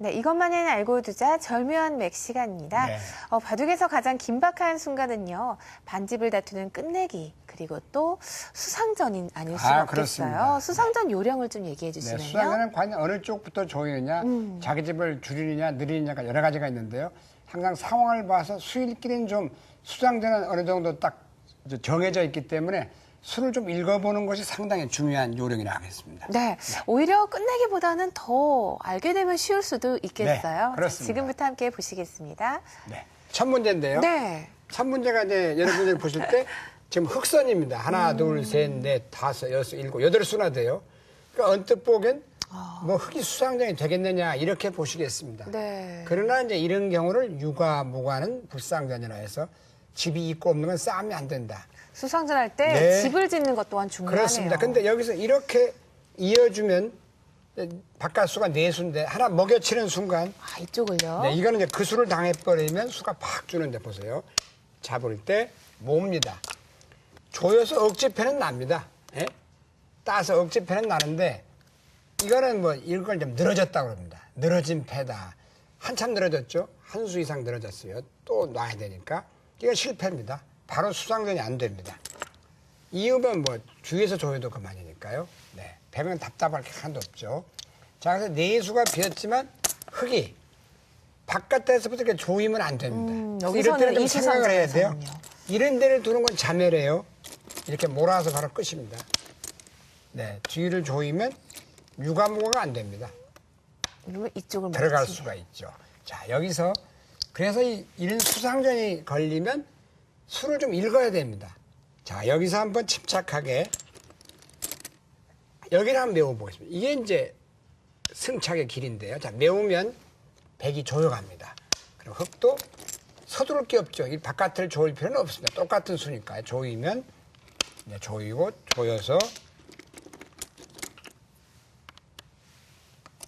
네, 이것만은 알고 두자 절묘한 맥 시간입니다. 네. 바둑에서 가장 긴박한 순간은요. 반집을 다투는 끝내기 그리고 또 수상전이 아닐 수가 없겠어요. 그렇습니다. 수상전 요령을 좀 얘기해 네, 주시면요. 수상전은 과연 어느 쪽부터 조이느냐, 자기 집을 줄이느냐, 느리느냐가 여러 가지가 있는데요. 항상 상황을 봐서 수일끼리는 좀 수상전은 어느 정도 딱 정해져 있기 때문에 수를 좀 읽어보는 것이 상당히 중요한 요령이라 하겠습니다. 네, 오히려 끝내기보다는 더 알게 되면 쉬울 수도 있겠어요. 네, 그렇습니다. 자, 지금부터 함께 보시겠습니다. 네. 첫 문제인데요. 네. 첫 문제가 이제 여러분들이 보실 때 지금 흑선입니다. 하나, 둘, 셋, 넷, 다섯, 여섯, 일곱, 여덟 수나 돼요. 그러니까 언뜻 보기엔 뭐 흑이 수상전이 되겠느냐 이렇게 보시겠습니다. 네. 그러나 이제 이런 경우를 유가, 무가는 불상전이라 해서 집이 있고 없는 건 싸우면 안 된다. 수상전 할 때 네. 집을 짓는 것 또한 중요하네요. 그렇습니다. 근데 여기서 이렇게 이어주면 바깥수가 네 수인데 하나 먹여치는 순간 이쪽을요? 네, 이거는 이제 그 수를 당해버리면 수가 팍 주는데 보세요. 잡을 때 몹니다. 조여서 억지패는 납니다. 예? 따서 억지패는 나는데 이거는 뭐 이걸 좀 늘어졌다고 그럽니다. 늘어진 패다. 한참 늘어졌죠. 한 수 이상 늘어졌어요. 또 놔야 되니까 이건 실패입니다. 바로 수상전이 안 됩니다. 이으면 뭐 주위에서 조여도 그만이니까요. 네, 배면 답답할 게 하나도 없죠. 자, 그래서 네 수가 비었지만 흑이 바깥에서부터 이렇게 조이면 안 됩니다. 이럴 여기서는 때는 좀 이 생각을 해야 돼요. 수상전에서는요. 이런 데를 두는 건 자멸이에요. 이렇게 몰아서 바로 끝입니다. 네, 뒤를 조이면 유가무가가 안 됩니다. 이러면 이쪽을 들어갈 먹지. 수가 있죠. 자, 여기서 그래서 이런 수상전이 걸리면 수를 좀 읽어야 됩니다. 자, 여기서 한번 침착하게 여기를 한번 메워보겠습니다. 이게 이제 승착의 길인데요. 자, 메우면 백이 조여갑니다. 그리고 흑도 서두를 게 없죠. 이 바깥을 조일 필요는 없습니다. 똑같은 수니까 조이면 이제 조이고 조여서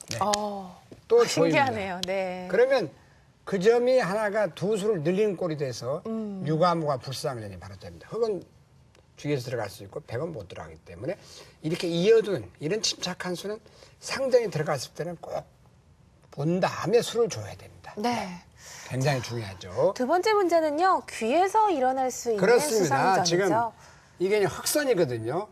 네. 또 조입니다. 신기하네요. 네. 그러면 그 점이 하나가 두 수를 늘리는 꼴이 돼서 유가무가 불상전이 바로 됩니다. 흑은 뒤에서 들어갈 수 있고 백은 못 들어가기 때문에 이렇게 이어둔 이런 침착한 수는 상전이 들어갔을 때는 꼭 본 다음에 수를 줘야 됩니다. 네. 굉장히 중요하죠. 두 번째 문제는요. 귀에서 일어날 수 있는 그렇습니다. 수상전이죠. 지금 이게 이제 흑선이거든요.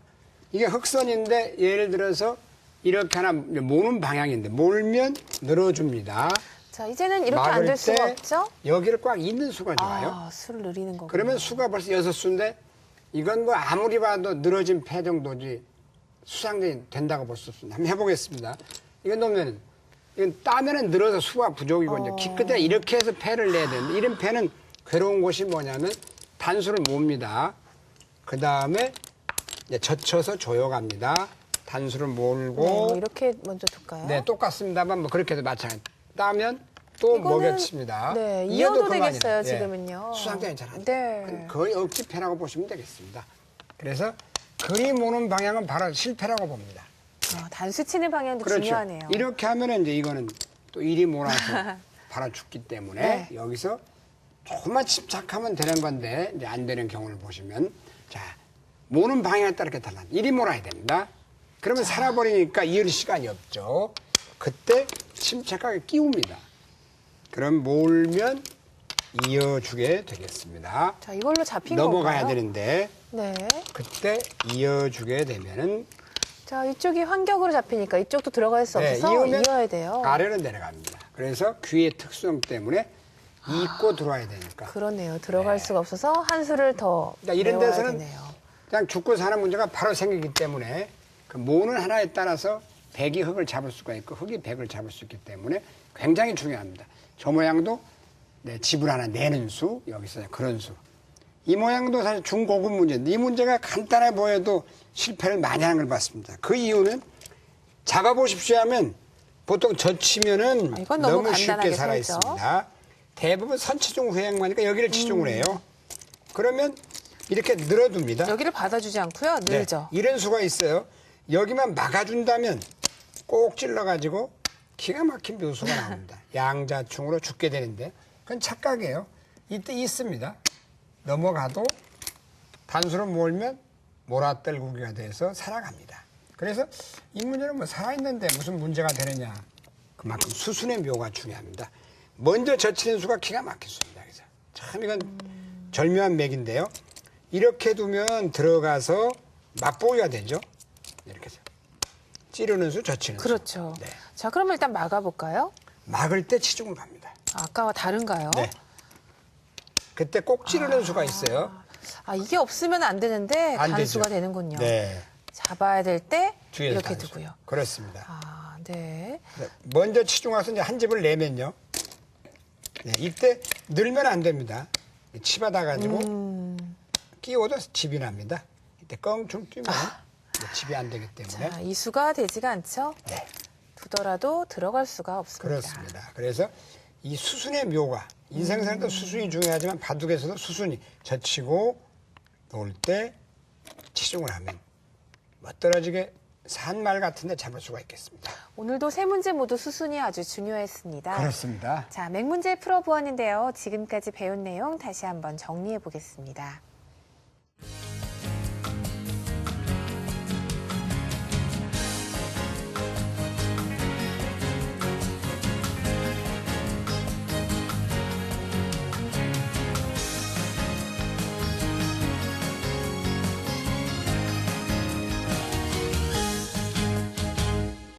이게 흑선인데 예를 들어서 이렇게 하나 모는 방향인데 몰면 늘어줍니다. 자, 이제는 이렇게 안 될 수가 없죠? 여기를 꽉 잇는 수가 좋아요. 수를 늘리는 거군요. 그러면 수가 벌써 여섯 수인데 이건 뭐 아무리 봐도 늘어진 패 정도지 수상전이 된다고 볼 수 없습니다. 한번 해보겠습니다. 이건 놓으면 이건 따면은 늘어서 수가 부족이고 이제 기껏해 이렇게 해서 패를 내야 되는데 이런 패는 괴로운 곳이 뭐냐면 단수를 몹니다. 그 다음에 젖혀서 조여갑니다. 단수를 몰고 네, 이렇게 먼저 둘까요? 네, 똑같습니다만 뭐 그렇게 해도 마찬가지. 따면 또 이거는, 먹여칩니다. 네, 이어도 이어도 그만이에요. 되겠어요, 예. 지금은요. 수상전이 잘 안 네. 돼요. 거의 억지패라고 보시면 되겠습니다. 그래서 그림 오는 방향은 바로 실패라고 봅니다. 단수 치는 방향도 그렇죠. 중요하네요. 이렇게 하면은 이제 이거는 또 일이 몰아서 바로 죽기 때문에 네. 여기서 조금만 침착하면 되는 건데 이제 안 되는 경우를 보시면 자 모는 방향에 따라 이렇게 달라. 일이 몰아야 됩니다. 그러면 살아버리니까 이을 시간이 없죠. 그때 침착하게 끼웁니다. 그럼 몰면 이어주게 되겠습니다. 자, 이걸로 잡힌 넘어가야 건가요? 되는데 네. 그때 이어주게 되면은 자, 이쪽이 환격으로 잡히니까 이쪽도 들어갈 수 없어서 이으면 이어야 돼요. 아래로 내려갑니다. 그래서 귀의 특성 때문에 잇고 들어와야 되니까. 그러네요. 들어갈 수가 없어서 한 수를 더 그러니까 이런 외워야 데서는 되네요. 그냥 죽고 사는 문제가 바로 생기기 때문에 그 모는 하나에 따라서 백이 흑을 잡을 수가 있고 흑이 백을 잡을 수 있기 때문에 굉장히 중요합니다. 저 모양도 집을 하나 내는 수, 여기서 그런 수. 이 모양도 사실 중고급 문제인데 이 문제가 간단해 보여도 실패를 많이 하는 걸 봤습니다. 그 이유는 잡아보십시오 하면 보통 젖히면은 이건 너무 너무 쉽게 간단하게 살아 살죠. 있습니다. 대부분 선치중 후행하니까 여기를 치중을 해요. 그러면 이렇게 늘어둡니다. 여기를 받아주지 않고요. 네, 늘죠. 이런 수가 있어요. 여기만 막아준다면 꼭 찔러가지고 기가 막힌 묘수가 나옵니다. 양자충으로 죽게 되는데 그건 착각이에요. 이때 있습니다. 넘어가도 단수로 몰면 몰아떨구기가 돼서 살아갑니다. 그래서 이 문제는 뭐 살아있는데 무슨 문제가 되느냐 그만큼 수순의 묘가 중요합니다. 먼저 젖히는 수가 기가 막혔습니다. 그래서 참 이건 절묘한 맥인데요. 이렇게 두면 들어가서 맛보기가 되죠. 이렇게 해서 찌르는 수, 젖히는 수. 그렇죠. 네. 자, 그러면 일단 막아볼까요? 막을 때 치중을 갑니다. 아까와 다른가요? 네. 그때 꼭 찌르는 수가 있어요. 아, 이게 없으면 안 되는데 안 단수가 되죠. 되는군요. 네. 잡아야 될 때 뒤에서 이렇게 단수. 두고요. 그렇습니다. 아, 네. 먼저 치중해서 이제 한 집을 내면요. 네, 이때 늘면 안 됩니다. 치받아 가지고 끼워도 집이 납니다. 이때 껑충 뛰면 집이 안 되기 때문에. 자, 이수가 되지가 않죠? 네. 두더라도 들어갈 수가 없습니다. 그렇습니다. 그래서 이 수순의 묘가 인생살도 수순이 중요하지만 바둑에서도 수순이 젖히고 놓을 때 치중을 하면 멋들어지게 산말 같은 데 잡을 수가 있겠습니다. 오늘도 세 문제 모두 수순이 아주 중요했습니다. 그렇습니다. 자, 맹문제 풀어보았는데요. 지금까지 배운 내용 다시 한번 정리해 보겠습니다.